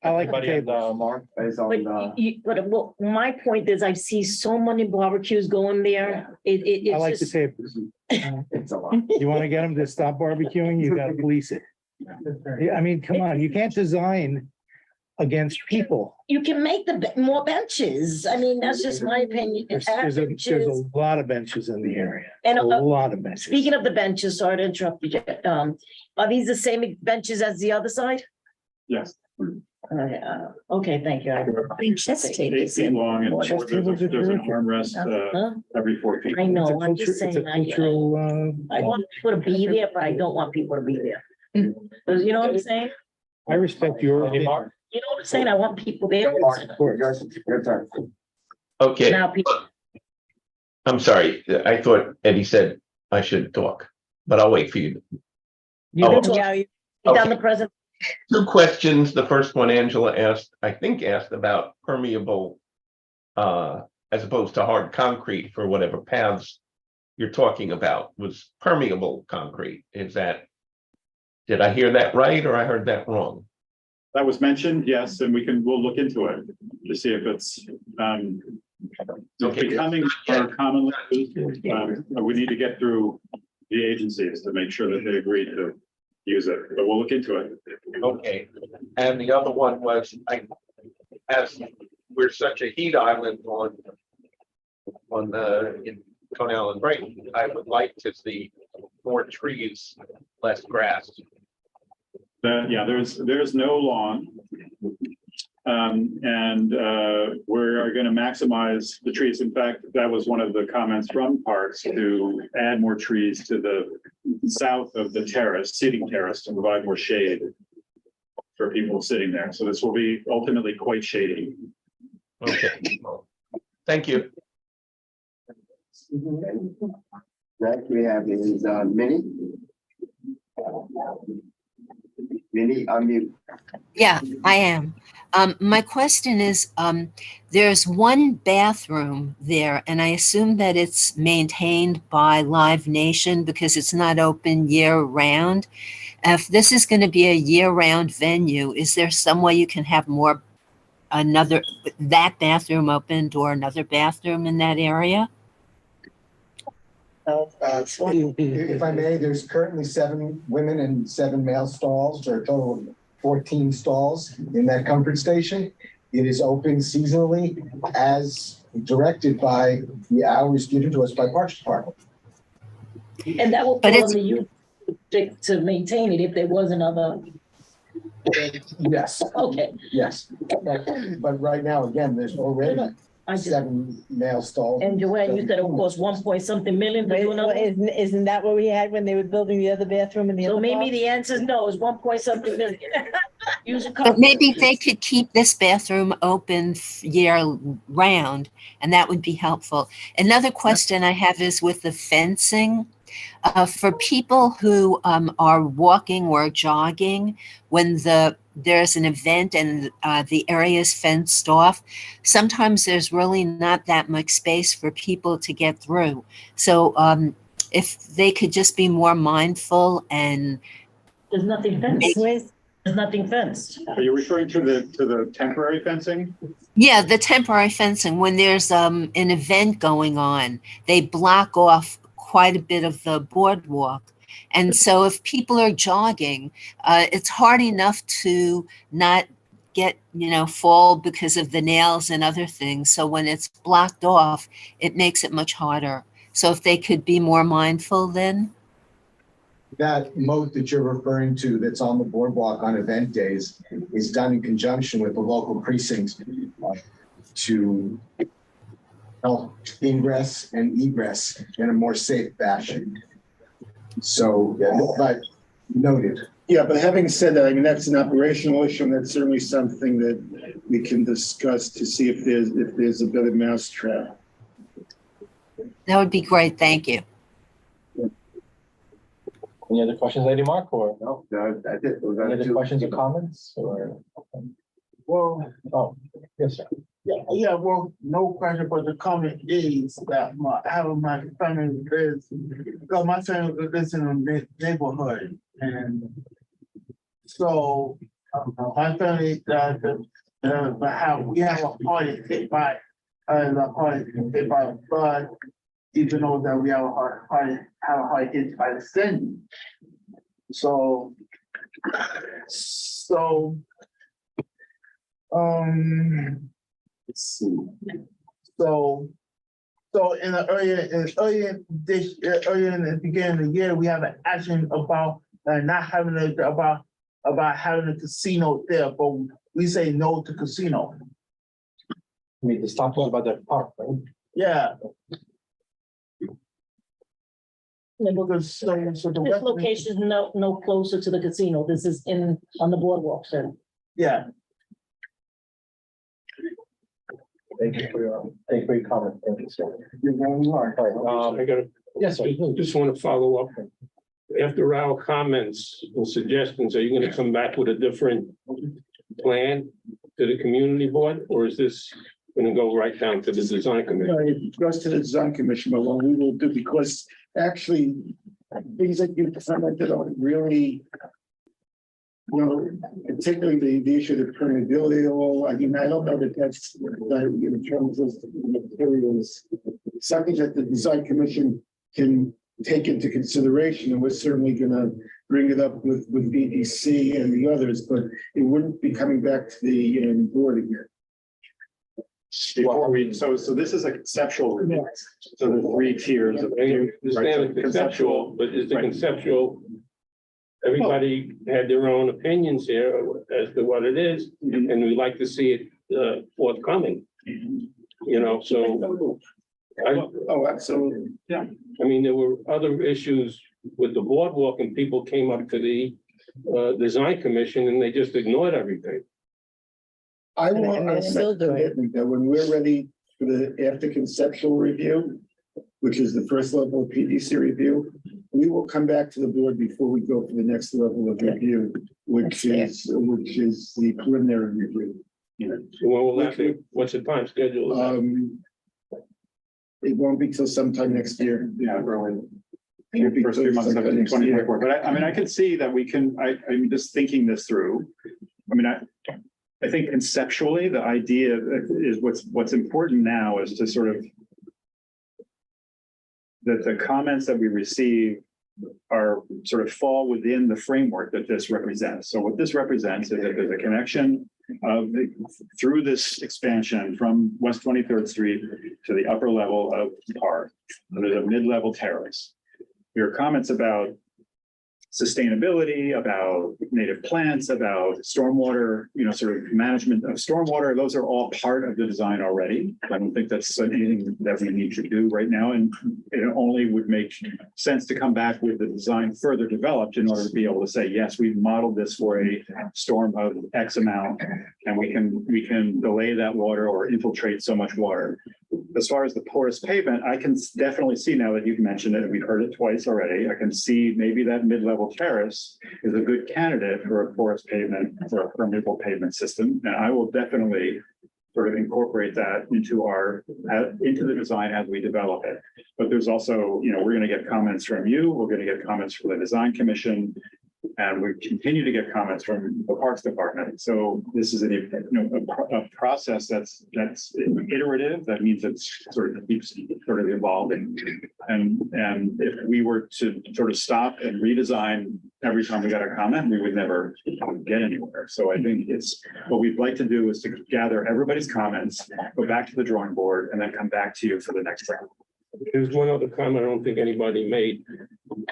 I like the table. Mark is But on, well, my point is I see so many barbecues going there. I like the It's just, table. It's a lot. You want to get them to stop barbecuing, you got to police it. Yeah, I mean, come on, you can't design against people. you can make more benches. I mean, that's just my opinion. There's a lot of benches in the area, And a lot of benches. speaking of the benches, sorry to interrupt you, are these the same benches as the other side? Yes. Okay, thank you. I think chess 8 tables. feet long and Chess there's tables are an terrific. armrest Huh? every 4 feet. I know, It's a I'm just culture- it's saying, a cultural, I want people to be there, but I don't want people to be there. Because you know what I'm saying? I respect your. Any Mark? You know what I'm saying? I want people there. Your turn. Okay, Now, people, I'm sorry. I thought Eddie said I should talk, but I'll wait for you. you Oh. can talk. You done the present. Two questions. The first one Angela asked about permeable as opposed to hard concrete for whatever paths you're talking about was permeable concrete. Did I hear that right or I heard that wrong? That was mentioned, yes, and we'll look into it to see if it's Okay. becoming more commonly used. We need to get through the agencies to make sure that they agree to use it, but we'll look into it. Okay, and the other one was, as we're such a heat island in Coney Island Break, I would like to see more trees, less grass. Yeah, there's no lawn. And we're going to maximize the trees. In fact, that was one of the comments from Parks to add more trees to the south of the terrace, seating terrace, to provide more shade for people sitting there. So this will be ultimately quite shady. Okay, thank you. Next we have is Minnie. Minnie, unmute. Yeah, I am. My question is, there's one bathroom there, and I assume that it's maintained by Live Nation because it's not open year round. If this is going to be a year-round venue, is there some way you can have that bathroom opened or another bathroom in that area? If I may, there's currently 7 women and 7 male stalls, or a total of 14 stalls in that comfort station. It is open seasonally as directed by the hours given to us by Parks Department. And that will fall on the youth to maintain it if there was another. Yes. Okay. Yes. But right now, again, there's already 7 male stalls. And Joanne, you said it cost 1 point something million to do another? Isn't that what we had when they were building the other bathroom in the So other maybe box? the answer is no, it's 1 point something million. Use a But maybe they could keep this bathroom open year round, and that would be helpful. Another question I have is with the fencing. For people who are walking or jogging, when there's an event and the area is fenced off, sometimes there's really not that much space for people to get through. So if they could just be more mindful and There's nothing fenced. There's nothing fenced. Are you referring to the temporary fencing? yeah, the temporary fencing, when there's an event going on, they block off quite a bit of the boardwalk. And so if people are jogging, it's hard enough to not get, fall because of the nails and other things. So when it's blocked off, it makes it much harder. So if they could be more mindful then. That moat that you're referring to that's on the boardwalk on event days is done in conjunction with the local precinct to help ingress and egress in a more safe fashion. So, but noted. Yeah, but having said that, I mean, that's an operational issue, and that's certainly something that we can discuss to see if there's a better mousetrap. That would be great. Thank you. Any other questions, Lady Mark, or No, I did. any other questions or comments, or? Well, Oh, yes, sir. yeah, well, no question, but the comment is that my family lives, because my family lives in a neighborhood, and so my family, we have a party hit by, a flood, even though that we have a hard hit by the sin. So, let's see. So in the earlier in the beginning of the year, we have an action about not having about having a casino there, but we say no to casino. I mean, the stop about that park, right? Yeah. Because so the This rest of location is no closer to the casino. This is on the boardwalk, sir. yeah. Thank you for your comment. Thank you, sir. You're very welcome. I got Yes, sir. just want to follow up. After our comments and suggestions, are you going to come back with a different plan to the community board, or is this going to go right down to the design committee? No, it goes to the design commission, but what we will do, because actually, things that you commented on really, particularly the issue of permeability, I mean, I don't know that that's in terms of materials, something that the design commission can take into consideration, and we're certainly gonna bring it up with BDC and the others, but it wouldn't be coming back to the board again. Before we, so this is a conceptual review. So the 3 tiers of. I understand the conceptual, but is the Right. conceptual, everybody had their own opinions here as to what it is, and we like to see it forthcoming. So Oh, absolutely. I mean, there were other issues with the boardwalk, and people came up to the design commission and they just ignored everything. I And want they're still doing it. that when we're ready for the after conceptual review, which is the first level of PDC review, we will come back to the board before we go for the next level of review, which is the preliminary review. So when will that be? What's the time schedule? It won't be till sometime next year. Yeah, early. First 3 months of 2024, but I mean, I could see that we can, I'm just thinking this through. I mean, I think conceptually, the idea is what's important now is to sort of that the comments that we receive are sort of fall within the framework that this represents. So what this represents is that there's a connection through this expansion from West 23rd Street to the upper level of the park. There's a mid-level terrace. Your comments about sustainability, about native plants, about stormwater, sort of management of stormwater. Those are all part of the design already. I don't think that's anything that we need to do right now. And it only would make sense to come back with the design further developed in order to be able to say, yes, we've modeled this for a storm of X amount, and we can delay that water or infiltrate so much water. As far as the porous pavement, I can definitely see now that you've mentioned it, and we've heard it twice already. I can see maybe that mid-level terrace is a good candidate for a porous pavement, for a permeable pavement system. And I will definitely sort of incorporate that into the design as we develop it. But there's also, we're going to get comments from you. We're going to get comments from the design commission. And we continue to get comments from the Parks Department. So this is a process that's iterative. That means it's sort of keeps sort of evolving. And if we were to sort of stop and redesign every time we got a comment, we would never get anywhere. So I think what we'd like to do is to gather everybody's comments, go back to the drawing board, and then come back to you for the next round. There's one other comment I don't think anybody made.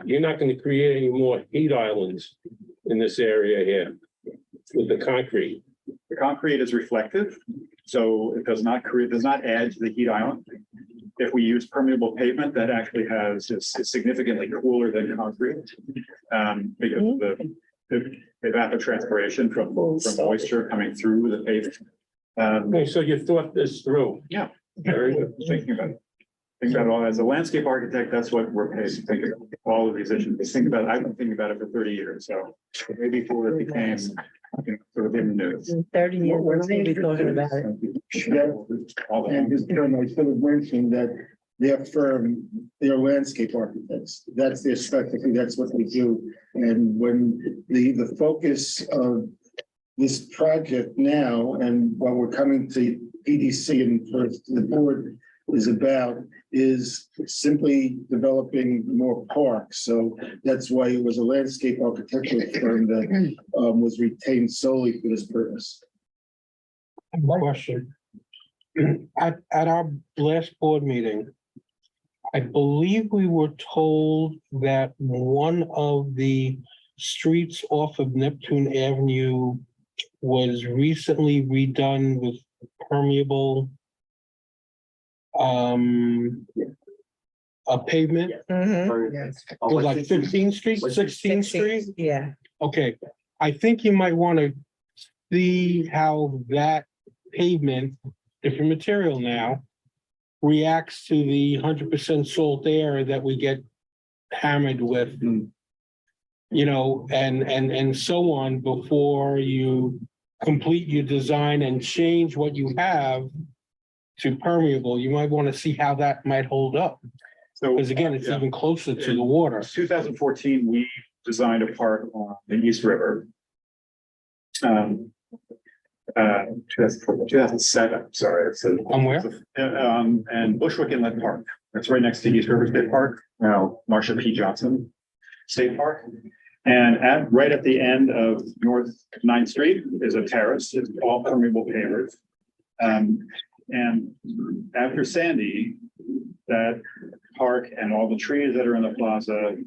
You're not going to create any more heat islands in this area here with the concrete. The concrete is reflective, so it does not add to the heat island. If we use permeable pavement, that actually is significantly cooler than concrete, because of the evapotranspiration from moisture coming through the pavement. Okay, so you thought this through. Yeah, very good. Thinking about it. Think about it all as a landscape architect. That's what we're paid to think about all of these issues. I've been thinking about it for 30 years. So maybe before it became sort of in the news. 30 years, we're going to be talking about it. And just, I should have mentioned that their firm, they're landscape architects. That's their specialty. That's what they do. And when the focus of this project now, and what we're coming to PDC and first the board is simply developing more parks. So that's why it was a landscape architectural firm that was retained solely for this purpose. Question. At our last board meeting, I believe we were told that one of the streets off of Neptune Avenue was recently redone with permeable a pavement. Yes. It was like 15th Street, 16th Street. Yeah. Okay, I think you might want to see how that pavement, different material now, reacts to the 100% salt air that we get hammered with, and so on before you complete your design and change what you have to permeable. You might want to see how that might hold up. So, because again, it's even closer to the water. 2014, we designed a park on the East River. 2007, sorry. On where? And Bushwick Inlet Park. That's right next to East River State Park, now Marsha P. Johnson State Park. And right at the end of North 9th Street is a terrace. It's all permeable pavers. And after Sandy, that park and all the trees that are in the plaza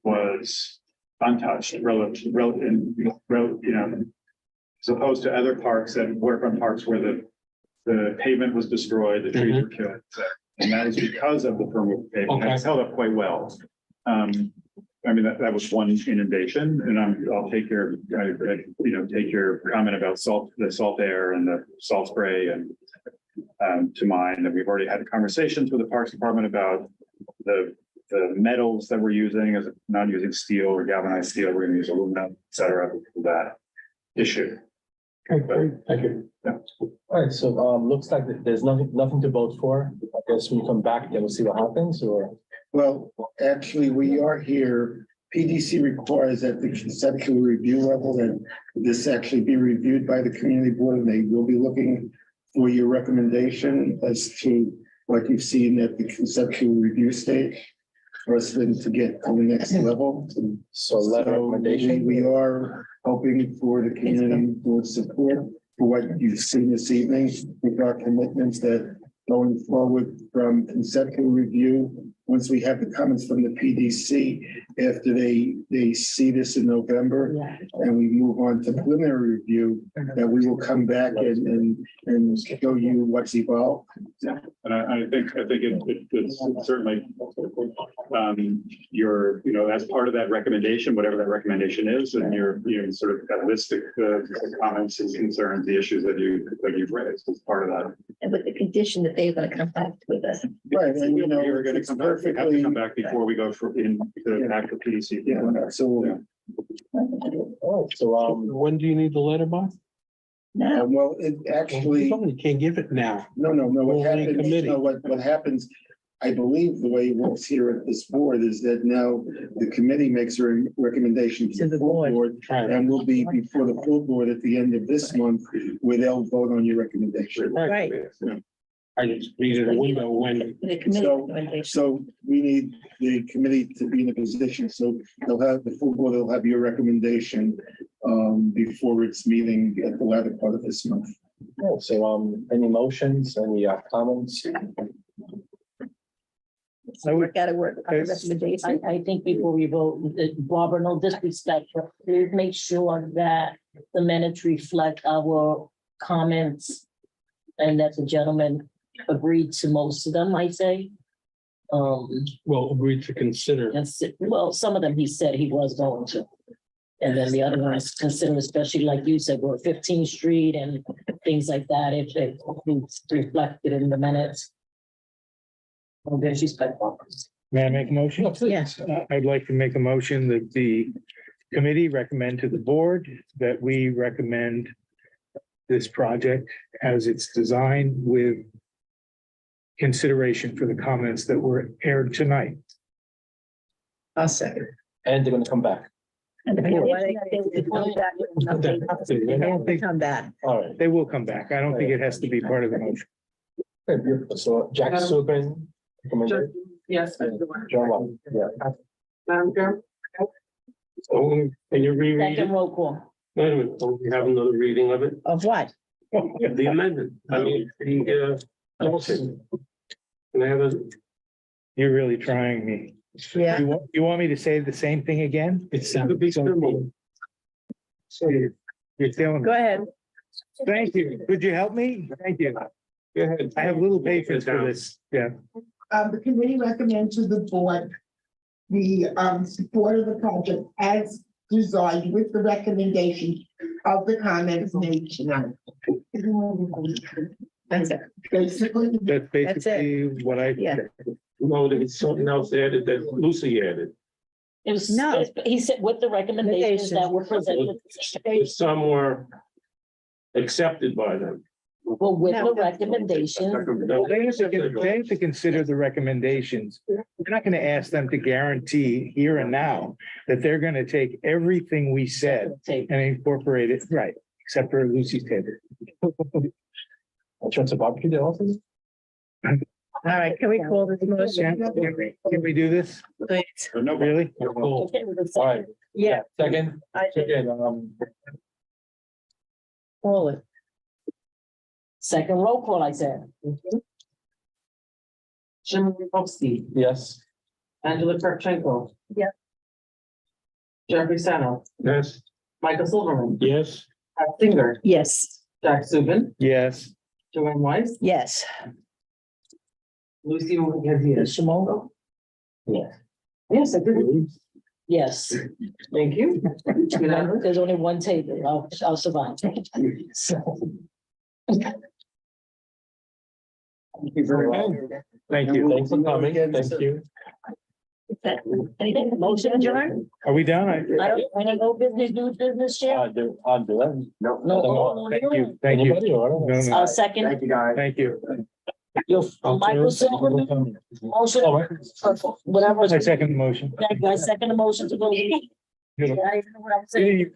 was untouched, as opposed to other parks and waterfront parks where the pavement was destroyed, the trees were killed. And that is because of the permeable pavement. It's held up quite well. That was one inundation, and I'll take your, take your comment about the salt air and the salt spray and to mind. And we've already had conversations with the Parks Department about the metals that we're using, as not using steel or galvanized steel. We're going to use aluminum, et cetera, for that issue. Okay, great. Thank you. Yeah. All right, so looks like there's nothing to vote for. I guess when you come back, then we'll see what happens, or? Well, actually, we are here. PDC requires at the conceptual review level that this actually be reviewed by the community board, and they will be looking for your recommendation as to what you've seen at the conceptual review stage for us then to get to the next level. So recommendation. We are hoping for the community board support for what you've seen this evening with our commitments that going forward from conceptual review, once we have the comments from the PDC, after they see this in November, and we move on to preliminary review, that we will come back and show you what's evolved. And I think it's certainly, your, as part of that recommendation, whatever that recommendation is, and you're sort of got a list of comments and concerns, the issues that you've raised as part of that. And with the condition that they're gonna come back with us. Right, and You're gonna come back, you have to come back before we go for the actual PDC. Yeah, so, When do you need the letter by? Now, well, it actually. You can't give it now. No, what Only happens, committee. no, what happens, I believe the way it works here at this board is that now the committee makes a recommendation to the full board. And will be before the full board at the end of this month, where they'll vote on your recommendation. Right. I just needed a window when. the committee recommendation. So we need the committee to be in a position, so they'll have, the full board, they'll have your recommendation before its meeting at the latter part of this month. So, any motions, any comments? So we gotta work on the recommendation. I think before we vote, Barbara, no disrespect, but please make sure that the minutes reflect our comments and that the gentleman agreed to most of them, I say. Well, agreed to consider. Well, some of them he said he was going to. And then the other ones consider, especially like you said, we're 15th Street and things like that, if it's reflected in the minutes. Oh, there's respectful. May I make a motion? Yes. I'd like to make a motion that the committee recommend to the board that we recommend this project as it's designed with consideration for the comments that were aired tonight. I'll second. And they're gonna come back. And the condition that they will come back with an update. I don't think Come back. All right. they will come back. I don't think it has to be part of the motion. Okay, beautiful. So Jack Subin. recommended, Yes. John Watt, yeah. Madam Chair? So, can you reread it? Second roll call. Wait a minute, do we have another reading of it? Of what? The amendment, I mean, motion. Can I have a, You're really trying me. Yeah. You want me to say the same thing again? It sounded be simple. You're telling Go me. ahead. Thank you. Could you help me? Thank you. Go ahead. I have little patience for this. Yeah. The committee recommends to the board the support of the project as designed with the recommendation of the comments made tonight. That's it. Basically, That's basically what I. Yeah. No, there's something else added that Lucy added. It was, No. he said with the recommendations that were presented. Some were accepted by them. Well, with the recommendation, Well, they have to consider the recommendations. We're not going to ask them to guarantee here and now that they're going to take everything we said and incorporate it, right, except for Lucy's table. I'll turn to barbecue there also. All right, can we call this motion? Can we do this? Please. Really? Cool. okay, with the All right, Yeah, second, I did. call it. Second roll call, I said. Jim Bobsky, yes. Angela Kirkchenko. Yeah. Jeffrey Sano, Yes. Michael Silverman, Yes. Pat Singer, Yes. Jack Subin, Yes. Joanne Weiss, Yes. Lucy Reyes. Shimoda? Yes. Yes, I did. Yes. Thank you. Unanimous. There's only one table. I'll survive. Thank you very much. Thank you. Thanks for coming, thank you. Anything, motion adjourned? Are we done? I don't know business, do business, chair? I'll do it. No. Thank you. Thank you. Anybody or? No, no. Second, Thank you, guys. Thank you. your Michael Silverman, motion, whatever. I second the motion. Thank you. I second the motion to go. Yeah, I even know what I'm saying.